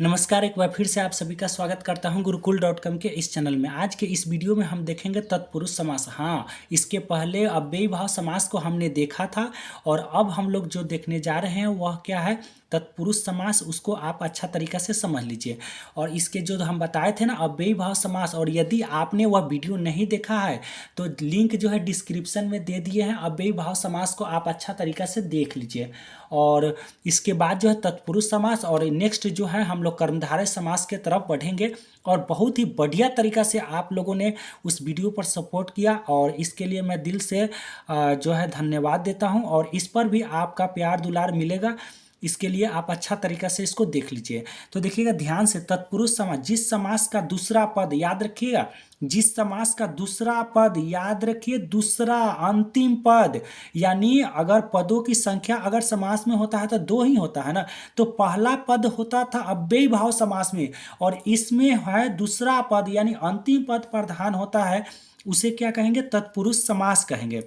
नमस्कार, एक बार फिर से आप सभी का स्वागत करता हूं गुरुकुल.com के इस चैनल में। आज के इस वीडियो में हम देखेंगे तत्पुरुष समास। हाँ, इसके पहले अव्ययी भाव समास को हमने देखा था और अब हम लोग जो देखने जा रहे हैं वह क्या है, तत्पुरुष समास। उसको आप अच्छा तरीका से समझ लीजिए। और इसके जो हम बताए थे ना अव्ययी भाव समास, और यदि आपने वह वीडियो नहीं देखा है तो लिंक जो है डिस्क्रिप्शन में दे दिए हैं। अव्ययी भाव समास को आप अच्छा तरीका से देख लीजिए। और इसके बाद जो है तत्पुरुष समास, और नेक्स्ट जो है हम लोग कर्मधारय समास के तरफ बढ़ेंगे। और बहुत ही बढ़िया तरीका से आप लोगों ने उस वीडियो पर सपोर्ट किया और इसके लिए मैं दिल से जो है धन्यवाद देता हूं। और इस पर भी आपका प्यार दुलार मिलेगा, इसके लिए आप अच्छा तरीका से इसको देख लीजिए। तो देखिएगा ध्यान से, तत्पुरुष समास, जिस समास का दूसरा पद याद रखिएगा, जिस समास का दूसरा पद याद रखिए, दूसरा अंतिम पद, यानी अगर पदों की संख्या अगर समास में होता है तो दो ही होता है ना, तो पहला पद होता था अव्ययी भाव समास में, और इसमें है दूसरा पद यानी अंतिम पद प्रधान होता है, उसे क्या कहेंगे, तत्पुरुष समास कहेंगे।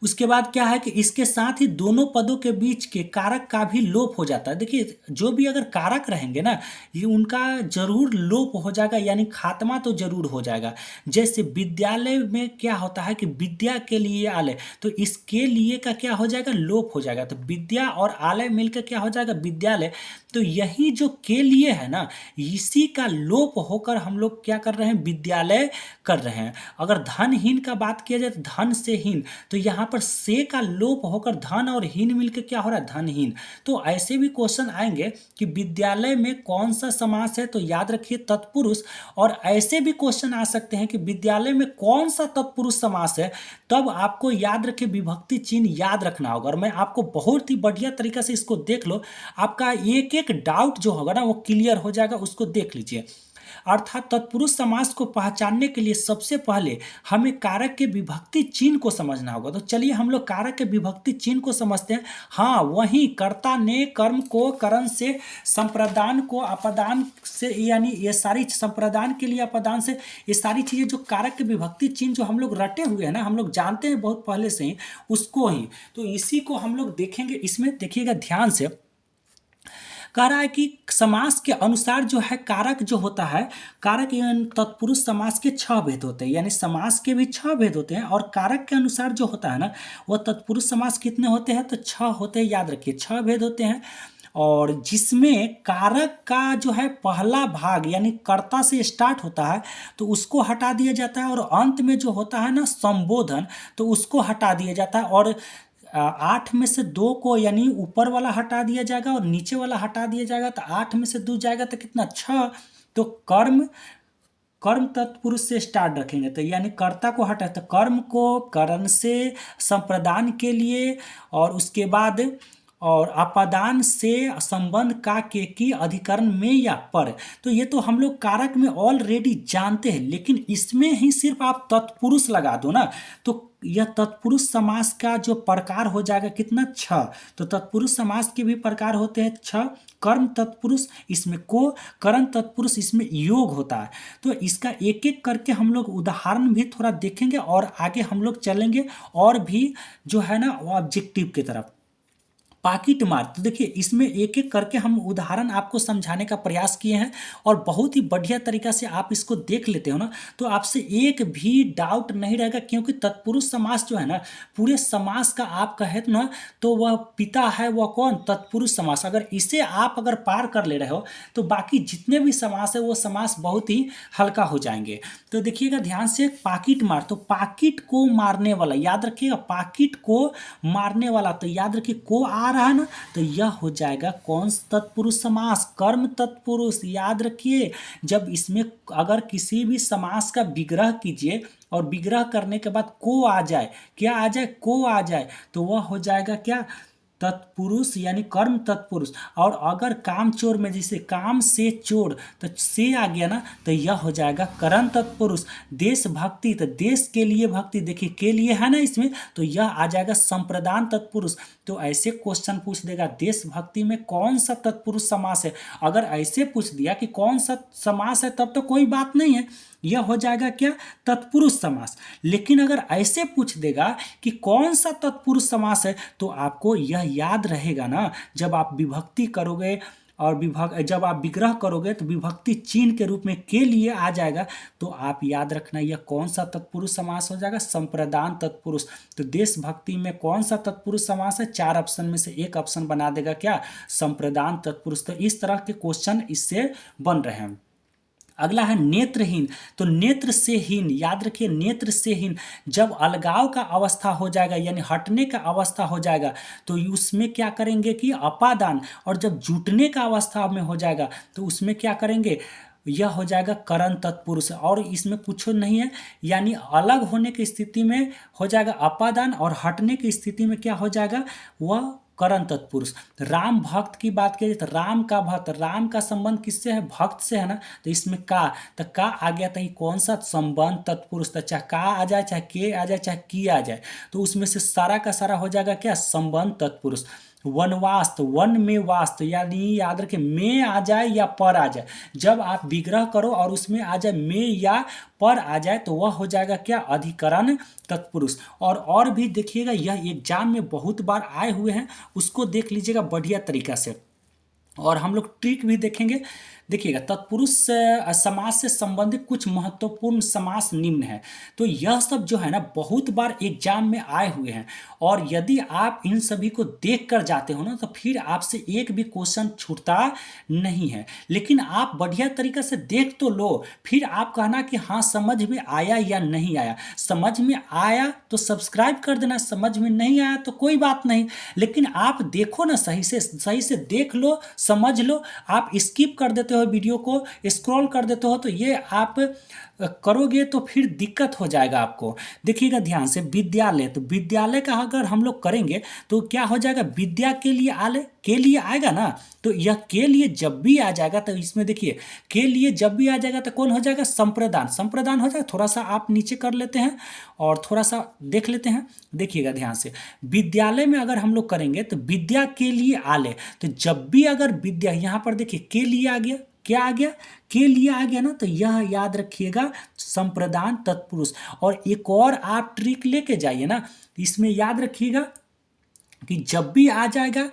उसके बाद क्या है कि इसके साथ ही दोनों पदों के बीच के कारक का भी लोप हो जाता है। देखिए, जो भी अगर कारक रहेंगे ना, ये उनका जरूर लोप हो जाएगा, यानी खात्मा तो जरूर हो जाएगा। जैसे विद्यालय में क्या होता है कि विद्या के लिए आलय, तो इसके लिए का क्या हो जाएगा, लोप हो जाएगा। तो विद्या और आलय मिलकर क्या हो जाएगा, विद्यालय। तो यही जो के लिए है ना, इसी का लोप होकर हम लोग क्या कर रहे हैं, विद्यालय कर रहे हैं। अगर धनहीन का बात किया जाए तो धन से हीन, तो यहाँ पर से का लोप होकर धन और हीन मिलकर क्या हो रहा है, धनहीन। तो ऐसे भी क्वेश्चन आएंगे कि विद्यालय में कौन सा समास है, तो याद रखिए तत्पुरुष। और ऐसे भी क्वेश्चन आ सकते हैं कि विद्यालय में कौन सा तत्पुरुष समास है, तब आपको याद रखिए विभक्ति चिन्ह याद रखना होगा। और मैं आपको बहुत ही बढ़िया तरीका से इसको देख लो, आपका एक एक डाउट जो होगा ना वो क्लियर हो जाएगा, उसको देख लीजिए। अर्थात तत्पुरुष समास को पहचानने के लिए सबसे पहले हमें कारक के विभक्ति चिन्ह को समझना होगा। तो चलिए हम लोग कारक के विभक्ति चिन्ह को समझते हैं। हाँ, वही कर्ता ने कर्म को करण से, संप्रदान को अपदान से, यानी ये सारी संप्रदान के लिए अपदान से, ये सारी चीज़ें जो कारक के विभक्ति चिन्ह जो हम लोग रटे हुए हैं ना, हम लोग जानते हैं बहुत पहले से ही, उसको ही तो इसी को हम लोग देखेंगे। इसमें देखिएगा ध्यान से, कह रहा है कि समास के अनुसार जो है कारक जो होता है, कारक यानी तत्पुरुष समास के 6 भेद होते हैं, यानी समास के भी 6 भेद होते हैं। और कारक के अनुसार जो होता है ना, वह तत्पुरुष समास कितने होते हैं, तो 6 होते हैं। याद रखिए 6 भेद होते हैं। और जिसमें कारक का जो है पहला भाग यानी कर्ता से स्टार्ट होता है तो उसको हटा दिया जाता है, और अंत में जो होता है ना संबोधन, तो उसको हटा दिया जाता है। और 8 में से 2 को यानी ऊपर वाला हटा दिया जाएगा और नीचे वाला हटा दिया जाएगा, तो 8 में से 2 जाएगा तो कितना, 6। तो कर्म, कर्म तत्पुरुष से स्टार्ट रखेंगे, तो यानी कर्ता को हटा, तो कर्म को करण से, संप्रदान के लिए, और उसके बाद और अपादान से, संबंध का, के की, अधिकरण में या पर। तो ये तो हम लोग कारक में ऑलरेडी जानते हैं, लेकिन इसमें ही सिर्फ आप तत्पुरुष लगा दो ना, तो यह तत्पुरुष समास का जो प्रकार हो जाएगा कितना, 6। तो तत्पुरुष समास के भी प्रकार होते हैं 6। कर्म तत्पुरुष, इसमें को, करण तत्पुरुष, इसमें योग होता है। तो इसका एक एक करके हम लोग उदाहरण भी थोड़ा देखेंगे और आगे हम लोग चलेंगे और भी जो है ना ऑब्जेक्टिव की तरफ। पाकिट मार, तो देखिए इसमें एक एक करके हम उदाहरण आपको समझाने का प्रयास किए हैं और बहुत ही बढ़िया तरीका से आप इसको देख लेते हो ना, तो आपसे एक भी डाउट नहीं रहेगा। क्योंकि तत्पुरुष समास जो है ना, पूरे समास का आप कहे ना तो वह पिता है, वह कौन, तत्पुरुष समास। अगर इसे आप अगर पार कर ले रहे हो तो बाकी जितने भी समास है वो समास बहुत ही हल्का हो जाएंगे। तो देखिएगा ध्यान से, पाकिट मार, तो पाकिट को मारने वाला, याद रखिएगा पाकिट को मारने वाला, तो याद रखिए को आ रहा है ना, तो यह हो जाएगा कौन सा तत्पुरुष समास, कर्म तत्पुरुष। याद रखिए, जब इसमें अगर किसी भी समास का विग्रह कीजिए और विग्रह करने के बाद को आ जाए, क्या आ जाए, को आ जाए, तो वह हो जाएगा क्या, तत्पुरुष यानी कर्म तत्पुरुष। और अगर काम चोर में जैसे काम से चोर, तो से आ गया ना, तो यह हो जाएगा करण तत्पुरुष। देशभक्ति, तो देश के लिए भक्ति, देखिए के लिए है ना इसमें, तो यह आ जाएगा संप्रदान तत्पुरुष। तो ऐसे क्वेश्चन पूछ देगा देशभक्ति में कौन सा तत्पुरुष समास है। अगर ऐसे पूछ दिया कि कौन सा समास है, तब तो कोई बात नहीं है, यह हो जाएगा क्या, तत्पुरुष समास। लेकिन अगर ऐसे पूछ देगा कि कौन सा तत्पुरुष समास है, तो आपको यह याद रहेगा ना, जब आप विभक्ति करोगे और जब आप विग्रह करोगे तो विभक्ति चिन्ह के रूप में के लिए आ जाएगा, तो आप याद रखना यह कौन सा तत्पुरुष समास हो जाएगा, संप्रदान तत्पुरुष। तो देशभक्ति में कौन सा तत्पुरुष समास है, 4 ऑप्शन में से एक ऑप्शन बना देगा क्या, संप्रदान तत्पुरुष। तो इस तरह के क्वेश्चन इससे बन रहे हैं। अगला है नेत्रहीन। तो नेत्र से हीन, याद रखिए नेत्र से हीन, जब अलगाव का अवस्था हो जाएगा यानी हटने का अवस्था हो जाएगा तो उसमें क्या करेंगे कि अपादान, और जब जुटने का अवस्था में हो जाएगा तो उसमें क्या करेंगे, यह हो जाएगा करण तत्पुरुष। और इसमें कुछ नहीं है, यानी अलग होने की स्थिति में हो जाएगा अपादान और हटने की स्थिति में क्या हो जाएगा, वह करण तत्पुरुष। राम भक्त की बात करिए तो राम का भक्त, राम का संबंध किससे है, भक्त से है ना, तो इसमें का, तो का आ गया तो कौन सा संबंध तत्पुरुष, तो चाहे का आ जाए चाहे के आ जाए चाहे की आ जाए, तो उसमें से सारा का सारा हो जाएगा क्या, संबंध तत्पुरुष। वनवास, तो वन में वास, तो यानी याद रखें में आ जाए या पर आ जाए, जब आप विग्रह करो और उसमें आ जाए में या पर आ जाए तो वह हो जाएगा क्या, अधिकरण तत्पुरुष। और भी देखिएगा, यह एग्जाम में बहुत बार आए हुए हैं, उसको देख लीजिएगा बढ़िया तरीका से। और हम लोग ट्रिक भी देखेंगे। देखिएगा, तत्पुरुष समास से संबंधित कुछ महत्वपूर्ण समास निम्न है। तो यह सब जो है ना बहुत बार एग्जाम में आए हुए हैं, और यदि आप इन सभी को देख कर जाते हो ना तो फिर आपसे एक भी क्वेश्चन छूटता नहीं है। लेकिन आप बढ़िया तरीके से देख तो लो, फिर आप कहना कि हाँ समझ में आया या नहीं आया। समझ में आया तो सब्सक्राइब कर देना, समझ में नहीं आया तो कोई बात नहीं, लेकिन आप देखो ना, सही से देख लो, समझ लो। आप स्किप कर देते हो वीडियो को, स्क्रॉल कर देते हो, तो ये आप करोगे तो फिर दिक्कत हो जाएगा आपको। देखिएगा ध्यान से, विद्यालय, तो विद्यालय का अगर हम लोग करेंगे तो क्या हो जाएगा, विद्या के लिए आलय, के लिए आएगा ना, तो यह के लिए जब भी आ जाएगा तो इसमें देखिए के लिए जब भी आ जाएगा तो कौन हो जाएगा, संप्रदान, संप्रदान हो जाएगा। थोड़ा सा आप नीचे कर लेते हैं और थोड़ा सा देख लेते हैं। देखिएगा ध्यान से, विद्यालय में अगर हम लोग करेंगे तो विद्या के लिए आलय, तो जब भी अगर विद्या, यहाँ पर देखिए के लिए आ गया, क्या आ गया, के लिए आ गया ना, तो यह याद रखिएगा संप्रदान तत्पुरुष। और एक और आप ट्रिक लेके जाइए ना, इसमें याद रखिएगा कि जब भी आ जाएगा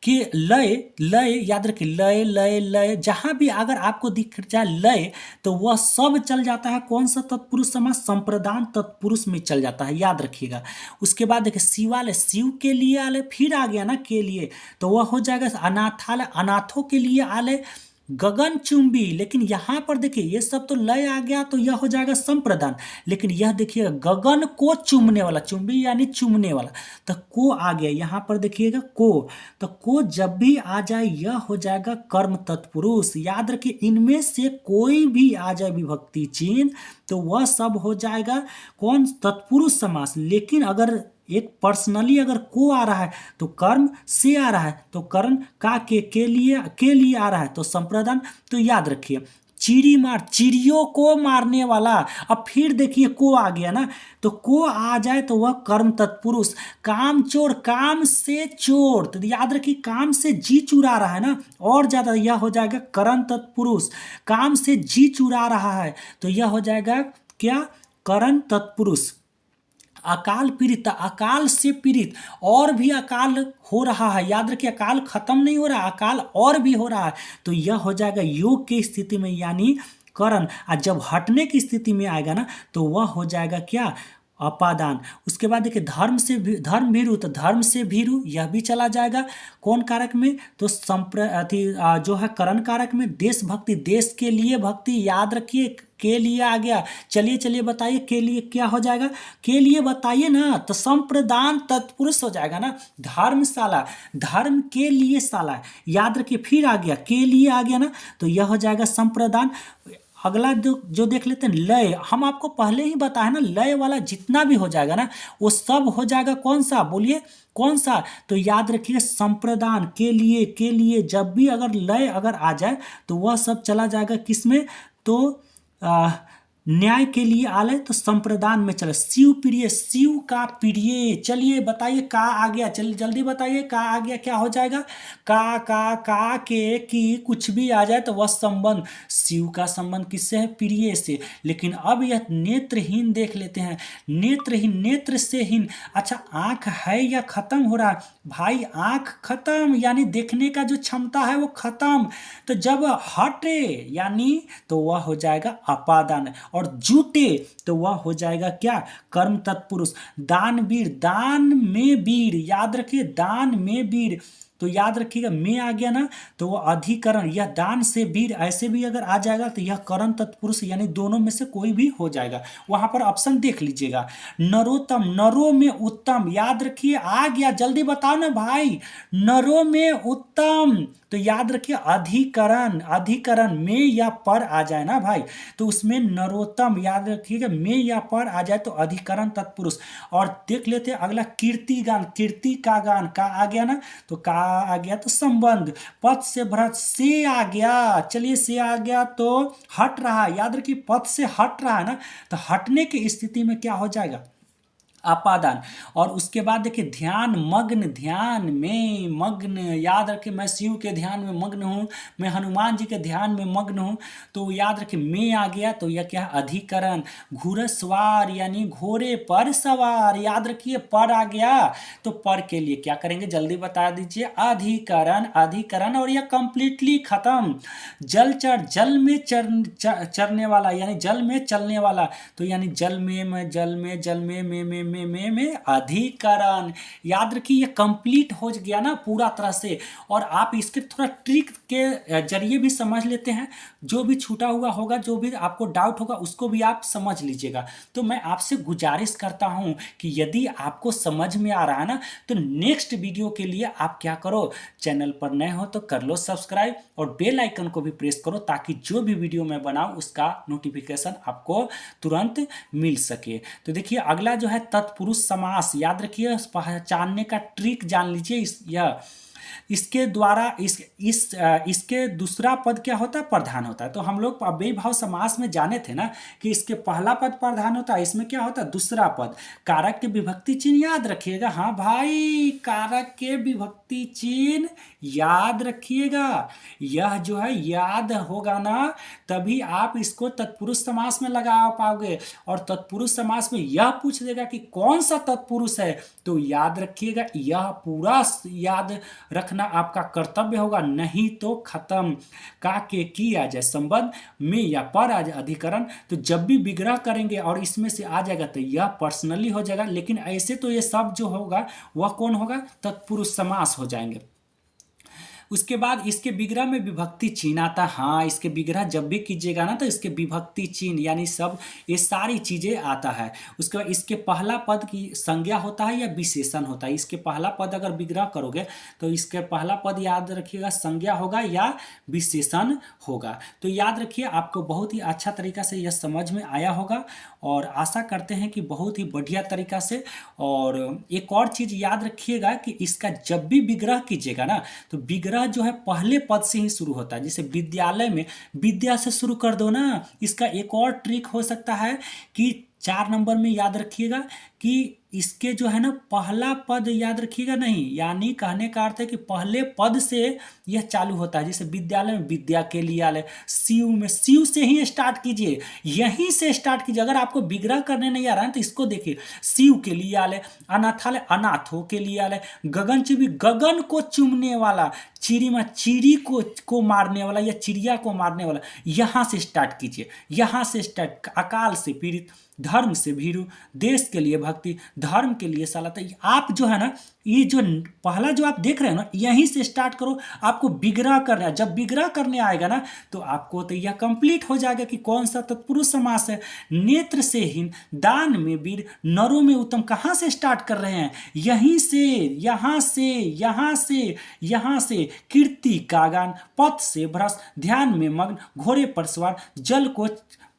कि लय, लय याद रखिए, लय लय लय, जहां भी अगर आपको दिख जाए लय तो वह सब चल जाता है कौन सा तत्पुरुष समास, संप्रदान तत्पुरुष में चल जाता है, याद रखिएगा। उसके बाद देखिए शिवालय, शिव के लिए आलय, फिर आ गया ना के लिए, तो वह हो जाएगा अनाथालय, अनाथों के लिए आलय, गगनचुंबी। लेकिन यहाँ पर देखिए ये सब तो लय आ गया तो यह हो जाएगा संप्रदान, लेकिन यह देखिएगा गगन को चुमने वाला, चुंबी यानी चुमने वाला, तो को आ गया यहाँ पर देखिएगा को, तो को जब भी आ जाए यह हो जाएगा कर्म तत्पुरुष। याद रखिए इनमें से कोई भी आ जाए विभक्ति चिन्ह तो वह सब हो जाएगा कौन, तत्पुरुष समास। लेकिन अगर एक पर्सनली अगर को आ रहा है तो कर्म से आ रहा है, तो कर्ण का के लिए आ रहा है तो संप्रदान। तो याद रखिए चिड़ी मार, चिड़ियों को मारने वाला, अब फिर देखिए को आ गया ना, तो को आ जाए तो वह कर्म तत्पुरुष। काम चोर, काम से चोर, तो याद रखिए काम से जी चुरा रहा है ना, और ज्यादा यह हो जाएगा करण तत्पुरुष। काम से जी चुरा रहा है तो यह हो जाएगा क्या, करण तत्पुरुष। अकाल पीड़ित, अकाल से पीड़ित, और भी अकाल हो रहा है, याद रखिए अकाल खत्म नहीं हो रहा, अकाल और भी हो रहा है, तो यह हो जाएगा योग की स्थिति में यानी करण। और जब हटने की स्थिति में आएगा ना तो वह हो जाएगा क्या, अपादान। उसके बाद देखिए धर्म से धर्म भीरु, तो धर्म से भीरु यह भी चला जाएगा कौन कारक में, तो जो है करण कारक में। देशभक्ति, देश के लिए भक्ति, याद रखिए के लिए आ गया। चलिए बताइए के लिए क्या हो जाएगा, के लिए बताइए ना, तो संप्रदान तत्पुरुष हो जाएगा ना। धर्मशाला, धर्म के लिए शाला, याद रखिए फिर आ गया के लिए आ गया ना, तो यह हो जाएगा संप्रदान। अगला जो देख लेते हैं लय, हम आपको पहले ही बताया ना, लय वाला जितना भी हो जाएगा ना वो सब हो जाएगा कौन सा, बोलिए कौन सा, तो याद रखिए संप्रदान। के लिए जब भी अगर लय अगर आ जाए तो वह सब चला जाएगा किसमें, तो न्याय के लिए आलय तो संप्रदान में चले। शिव प्रिय, शिव का प्रिय। चलिए बताइए का आ गया, चलिए जल्दी बताइए का आ गया, क्या हो जाएगा। का के की कुछ भी आ जाए तो वह संबंध, शिव का संबंध किससे है, प्रिय से। लेकिन अब यह नेत्रहीन देख लेते हैं। नेत्रहीन, नेत्र से हीन, अच्छा आंख है या खत्म हो रहा है भाई, आंख खत्म यानी देखने का जो क्षमता है वो खत्म। तो जब हटे यानी तो वह हो जाएगा अपादान, और जुटे तो वह हो जाएगा क्या, कर्म तत्पुरुष। दानवीर, दान में वीर, याद रखिए दान में वीर, तो याद रखिएगा में आ गया ना तो वो अधिकरण, यह दान से वीर ऐसे भी अगर आ जाएगा तो यह करण तत्पुरुष यानी दोनों में से कोई भी हो जाएगा। वहां पर ऑप्शन देख लीजिएगा। नरोत्तम, नरों में उत्तम, याद रखिए आ गया, जल्दी बताओ ना भाई। नरों में उत्तम तो याद रखिए अधिकरण, अधिकरण में या पर आ जाए ना भाई तो उसमें नरोत्तम, याद रखिएगा में या पर आ जाए तो अधिकरण तत्पुरुष। और देख लेते हैं अगला कीर्ति गान, कीर्ति का गान, का आ गया ना तो का आ गया तो संबंध। पद से भरत, से आ गया, चलिए से आ गया तो हट रहा है, याद रखिए पद से हट रहा है ना तो हटने की स्थिति में क्या हो जाएगा, अपादान। और उसके बाद देखिए ध्यान मग्न, ध्यान में मग्न, याद रखिए मैं शिव के ध्यान में मग्न हूँ, मैं हनुमान जी के ध्यान में मग्न हूँ, तो याद रखिए में आ गया तो यह क्या है, अधिकरण। घुड़सवार यानी घोड़े पर सवार, याद रखिए पर आ गया तो पर के लिए क्या करेंगे जल्दी बता दीजिए, अधिकरण, अधिकरण, और यह कंप्लीटली खत्म। जलचर, जल में चरने वाला यानी जल में चलने वाला, तो यानी जल में जल में जल में अधिकरण। याद रखिए ये कंप्लीट हो गया ना पूरा तरह से। और आप इसके थोड़ा ट्रिक के जरिए भी समझ लेते हैं, जो भी छूटा हुआ होगा, जो भी आपको डाउट होगा उसको भी आप समझ लीजिएगा। तो मैं आपसे गुजारिश करता हूं कि यदि आपको समझ में आ रहा है ना तो नेक्स्ट वीडियो के लिए आप क्या करो, चैनल पर नए हो तो कर लो सब्सक्राइब और बेल आइकन को भी प्रेस करो ताकि जो भी वीडियो मैं बनाऊं उसका नोटिफिकेशन आपको तुरंत मिल सके। तो देखिए अगला जो है तत्पुरुष समास, याद रखिए पहचानने का ट्रिक जान लीजिए। इसके द्वारा इसके दूसरा पद क्या होता है, प्रधान होता है। तो हम लोग अव्ययी भाव समास में जाने थे ना कि इसके पहला पद प्रधान होता है, इसमें क्या होता है दूसरा पद। कारक के विभक्ति चिन्ह याद रखिएगा, हाँ भाई कारक के विभक्ति चिन्ह याद रखिएगा। यह जो है याद होगा ना तभी आप इसको तत्पुरुष समास में लगा पाओगे। और तत्पुरुष समास में यह पूछ देगा कि कौन सा तत्पुरुष है तो याद रखिएगा यह पूरा याद रखना आपका कर्तव्य होगा, नहीं तो खत्म। का के की आ जाए संबंध, में या पर आ जाए अधिकरण, तो जब भी विग्रह करेंगे और इसमें से आ जाएगा तो यह पर्सनली हो जाएगा। लेकिन ऐसे तो ये सब जो होगा वह कौन होगा, तत्पुरुष समास हो जाएंगे। उसके बाद इसके विग्रह में विभक्ति चिन्ह आता है। हाँ इसके विग्रह जब भी कीजिएगा ना तो इसके विभक्ति चिन्ह यानी सब ये सारी चीजें आता है। उसके बाद इसके पहला पद की संज्ञा होता है या विशेषण होता है। इसके पहला पद अगर विग्रह करोगे तो इसके पहला पद याद रखिएगा संज्ञा होगा या विशेषण होगा। तो याद रखिए आपको बहुत ही अच्छा तरीका से यह समझ में आया होगा और आशा करते हैं कि बहुत ही बढ़िया तरीका से। और एक और चीज याद रखिएगा कि इसका जब भी विग्रह कीजिएगा ना तो विग्रह जो है पहले पद से ही शुरू होता है। जैसे विद्यालय में विद्या से शुरू कर दो ना। इसका एक और ट्रिक हो सकता है कि 4 नंबर में याद रखिएगा कि इसके जो है ना पहला पद याद रखिएगा नहीं, यानी कहने का अर्थ है कि पहले पद से यह चालू होता है। जैसे विद्यालय में विद्या के लिए आले, शिव में शिव से ही स्टार्ट कीजिए, यहीं से स्टार्ट कीजिए। अगर आपको विग्रह करने नहीं आ रहा है तो इसको देखिए, शिव के लिए आले, अनाथालय अनाथों के लिए आले, गगनचुंबी गगन को चूमने वाला, चिड़ी में चिड़ी को मारने वाला या चिड़िया को मारने वाला, यहाँ से स्टार्ट कीजिए, यहाँ से स्टार्ट। अकाल से पीड़ित, धर्म से भीरू, देश के लिए भक्ति, धर्म के लिए साला। तो आप जो है ना ये जो पहला जो आप देख रहे हो ना यहीं से स्टार्ट करो। आपको विग्रह करना है, जब विग्रह करने आएगा ना तो आपको तो यह कंप्लीट हो जाएगा कि कौन सा तत्पुरुष समास है। नेत्र से हीन, दान में वीर, नरों में उत्तम, कहाँ से स्टार्ट कर रहे हैं, यहीं से, यहाँ से, यहाँ से, यहाँ से। कीर्ति का गान, पथ से भ्रष्ट, ध्यान में मग्न, घोड़े पर सवार, जल को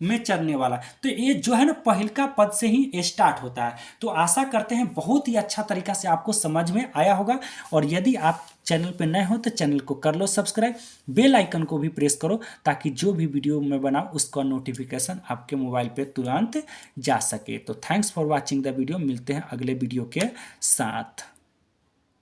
में चरने वाला। तो ये जो है ना पहिलका पद से ही स्टार्ट होता है। तो आशा करते हैं बहुत ही अच्छा तरीका से आपको समझ में आया होगा। और यदि आप चैनल पे नए हो तो चैनल को कर लो सब्सक्राइब, बेल आइकन को भी प्रेस करो ताकि जो भी वीडियो मैं बनाऊँ उसका नोटिफिकेशन आपके मोबाइल पे तुरंत जा सके। तो thanks for watching the video, मिलते हैं अगले वीडियो के साथ।